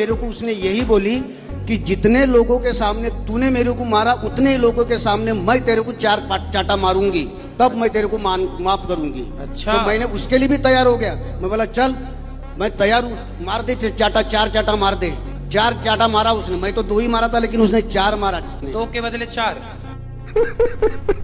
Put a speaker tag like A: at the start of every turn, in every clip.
A: मेरे को उसने यही बोली कि जितने लोगों के सामने तूने मेरे को मारा उतने ही लोगों के सामने मैं तेरे को चार चाटा मारूंगी, तब मैं तेरे को माफ करूंगी।
B: अच्छा।
A: तो मैंने उसके लिए भी तैयार हो गया। मैं बोला चल मैं तैयार हूँ, मार दे चाटा, चार चाटा मार दे। चार चाटा मारा उसने, मैं तो 2 ही मारा था लेकिन उसने 4 मारा।
B: 2 के बदले 4।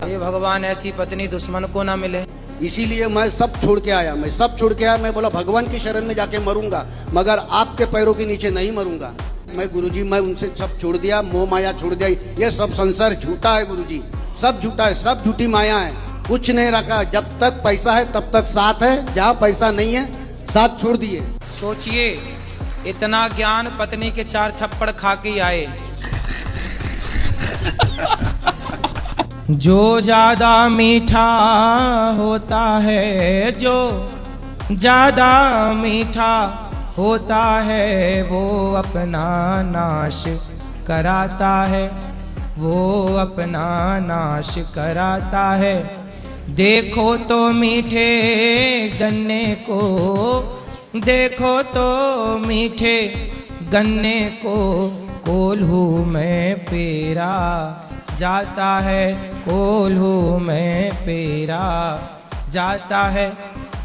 B: ये भगवान ऐसी पत्नी दुश्मन को ना मिले।
A: इसीलिए मैं सब छोड़ के आया, मैं सब छोड़ के आया। मैं बोला भगवान की शरण में जाके मरूंगा मगर आपके पैरों के नीचे नहीं मरूंगा। मैं गुरुजी मैं उनसे सब छोड़ दिया, मोह माया छोड़ दिया। ये सब संसार झूठा है गुरुजी, सब झूठा है, सब झूठी माया है, कुछ नहीं रखा। जब तक पैसा है तब तक साथ है, जहाँ पैसा नहीं है साथ छोड़ दिए।
B: सोचिए इतना ज्ञान पत्नी के 4 थप्पड़ खा के आए। जो ज्यादा मीठा होता है, जो ज्यादा मीठा होता है वो अपना नाश कराता है, वो अपना नाश कराता है। देखो तो मीठे गन्ने को, देखो तो मीठे गन्ने को, कोल्हू में पेरा जाता है, कोल्हू में पेरा जाता है।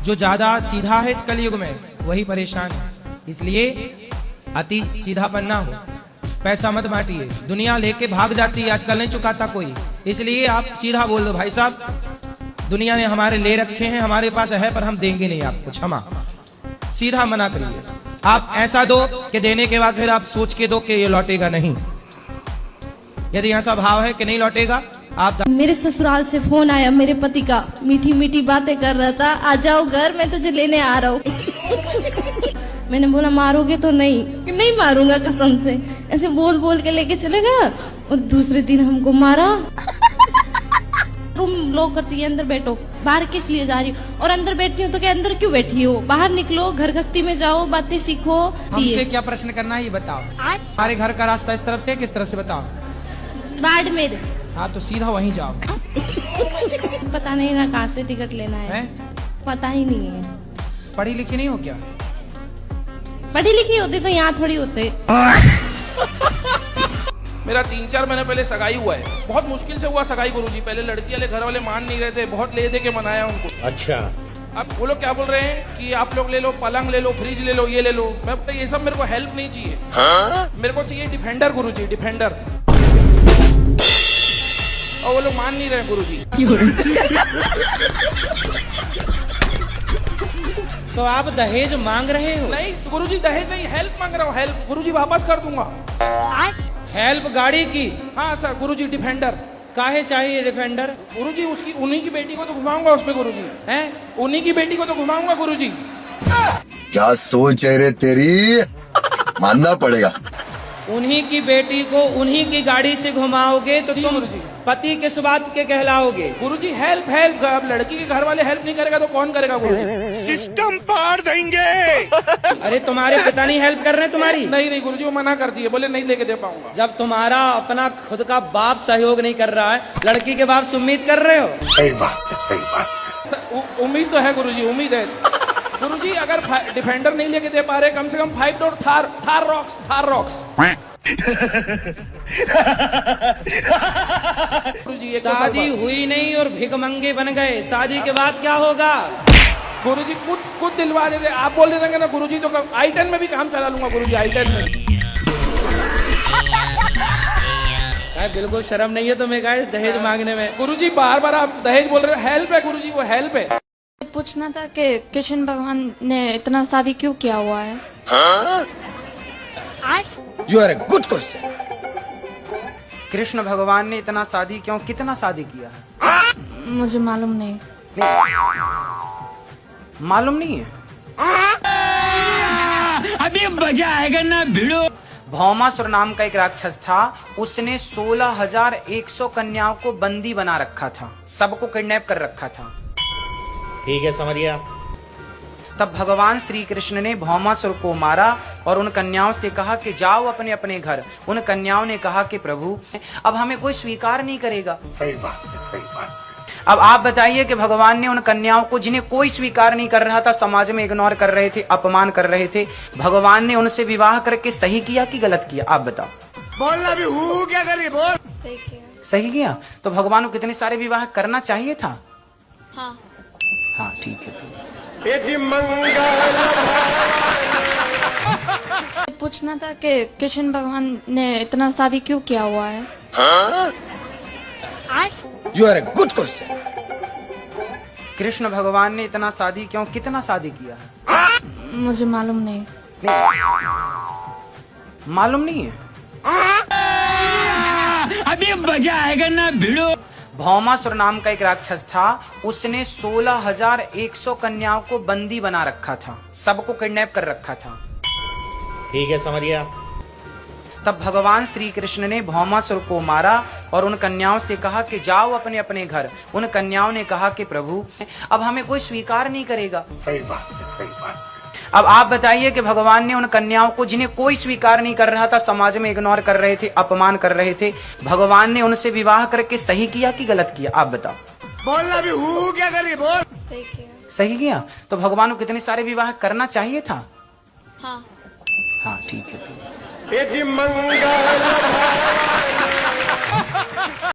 B: जो ज्यादा सीधा है इस कलयुग में वही परेशान है। इसलिए अति सीधा बनना हो, पैसा मत बांटिए। दुनिया लेके भाग जाती है, आजकल नहीं चुकाता कोई। इसलिए आप सीधा बोल दो भाई साहब दुनिया ने हमारे ले रखे हैं, हमारे पास है पर हम देंगे नहीं आपको, क्षमा। सीधा मना करिए। आप ऐसा दो कि देने के बाद फिर आप सोच के दो कि ये लौटेगा नहीं। यदि ऐसा भाव है कि नहीं लौटेगा, आप
C: मेरे ससुराल से फोन आया मेरे पति का, मीठी मीठी बातें कर रहा था, आ जाओ घर मैं तुझे लेने आ रहा हूँ। मैंने बोला मारोगे तो नहीं, कि नहीं मारूंगा कसम से। ऐसे बोल बोल के लेके चले गया और दूसरे दिन हमको मारा। रूम लॉक करती है, अंदर बैठो। बाहर किस लिए जा रही हो? और अंदर बैठती हूँ तो क्या अंदर क्यों बैठी हो? बाहर निकलो, घर गस्ती में जाओ, बातें सीखो।
B: हमसे क्या प्रश्न करना है ये बताओ। हमारे घर का रास्ता इस तरफ से किस तरफ से बताओ?
C: बाड़मेर।
B: हाँ तो सीधा वहीं जाओ।
C: पता नहीं ना कहाँ से टिकट लेना है, पता ही नहीं है।
B: पढ़ी लिखी नहीं हो क्या?
C: पढ़ी लिखी होती तो यहाँ थोड़ी होते।
D: मेरा 3-4 महीने पहले सगाई हुआ है, बहुत मुश्किल से हुआ सगाई गुरुजी। पहले लड़की वाले घर वाले मान नहीं रहे थे, बहुत ले दे के मनाया उनको।
E: अच्छा।
D: अब वो लोग क्या बोल रहे हैं कि आप लोग ले लो, पलंग ले लो, फ्रिज ले लो, ये ले लो। मैं बोलता ये सब मेरे को हेल्प नहीं चाहिए। मेरे को चाहिए डिफेंडर गुरुजी, डिफेंडर। और वो लोग मान नहीं रहे गुरुजी।
B: तो आप दहेज मांग रहे हो?
D: नहीं गुरुजी दहेज नहीं, हेल्प मांग रहा हूँ, हेल्प। गुरुजी वापस कर दूंगा।
B: हेल्प गाड़ी की?
D: हाँ सर गुरुजी डिफेंडर।
B: काहे चाहिए डिफेंडर?
D: गुरुजी उसकी उन्हीं की बेटी को तो घुमाऊंगा उसमें गुरुजी।
B: हैं?
D: उन्हीं की बेटी को तो घुमाऊंगा गुरुजी।
F: क्या सोच है रे तेरी, मानना पड़ेगा।
B: उन्हीं की बेटी को उन्हीं की गाड़ी से घुमाओगे तो
D: जी
B: तुम
D: गुरुजी।
B: पति किस बात के कहलाओगे?
D: गुरुजी हेल्प हेल्प। अब लड़की के घर वाले हेल्प नहीं करेगा तो कौन करेगा गुरुजी?
E: सिस्टम पाड़ देंगे।
B: अरे तुम्हारे पिता नहीं हेल्प कर रहे हैं तुम्हारी?
D: नहीं नहीं गुरुजी वो मना कर दिए, बोले नहीं लेके दे पाऊंगा।
B: जब तुम्हारा अपना खुद का बाप सहयोग नहीं कर रहा है, लड़की के बाप से उम्मीद कर रहे हो?
E: सही बात है, सही बात।
D: उम्मीद तो है गुरुजी, उम्मीद है। गुरुजी अगर डिफेंडर नहीं लेके दे पा रहे, कम से कम 5 डोर थार रॉक्स।
B: शादी हुई नहीं और भिखमंगे बन गए, शादी के बाद क्या होगा?
D: गुरुजी खुद दिलवा देते। आप बोल देंगे ना गुरुजी तो I-10 में भी काम चला लूंगा गुरुजी, I-10 में।
B: बिल्कुल शर्म नहीं है तुम्हें गाइस दहेज मांगने में?
D: गुरुजी बार आप दहेज बोल रहे हो, हेल्प है गुरुजी, वो हेल्प है।
G: पूछना था कि कृष्ण भगवान ने इतना शादी क्यों किया हुआ है?
B: You are a good question. Krishna भगवान ने इतना शादी क्यों, कितना शादी किया है?
G: मुझे मालूम नहीं।
B: मालूम नहीं है?
E: अभी मजा आएगा ना भिड़ो।
B: भौमासुर नाम का एक राक्षस था, उसने 16,100 कन्याओं को बंदी बना रखा था, सबको किडनैप कर रखा था।
E: ठीक है समझ गया।
B: तब भगवान श्री कृष्ण ने भौमासुर को मारा और उन कन्याओं से कहा कि जाओ अपने अपने घर। उन कन्याओं ने कहा कि प्रभु अब हमें कोई स्वीकार नहीं करेगा।
E: सही बात है, सही बात।
B: अब आप बताइए कि भगवान ने उन कन्याओं को जिन्हें कोई स्वीकार नहीं कर रहा था, समाज में इग्नोर कर रहे थे, अपमान कर रहे थे, भगवान ने उनसे विवाह करके सही किया कि गलत किया? आप बताओ।
E: बोलना भी हूँ क्या करिए बोल।
G: सही किया।
B: सही किया। तो भगवान को कितने सारे विवाह करना चाहिए था?
G: हाँ।
B: हाँ ठीक है।
E: ये जी मंगल
G: पूछना था कि कृष्ण भगवान ने इतना शादी क्यों किया हुआ है?
B: You are a good question. Krishna भगवान ने इतना शादी क्यों, कितना शादी किया है?
G: मुझे मालूम नहीं।
B: मालूम नहीं है?
E: अभी मजा आएगा ना भिड़ो।
B: भौमासुर नाम का एक राक्षस था, उसने 16,100 कन्याओं को बंदी बना रखा था, सबको किडनैप कर रखा था।
E: ठीक है समझ गया।
B: तब भगवान श्री कृष्ण ने भौमासुर को मारा और उन कन्याओं से कहा कि जाओ अपने अपने घर। उन कन्याओं ने कहा कि प्रभु अब हमें कोई स्वीकार नहीं करेगा।
F: सही बात है, सही बात है।
B: अब आप बताइए कि भगवान ने उन कन्याओं को जिन्हें कोई स्वीकार नहीं कर रहा था, समाज में इग्नोर कर रहे थे, अपमान कर रहे थे, भगवान ने उनसे विवाह करके सही किया कि गलत किया? आप बताओ।
E: बोलना भी हूँ क्या करिए बोल।
G: सही किया।
B: सही किया। तो भगवान को कितने सारे विवाह करना चाहिए था?
G: हाँ।
B: हाँ ठीक है।
E: ये जी मंगल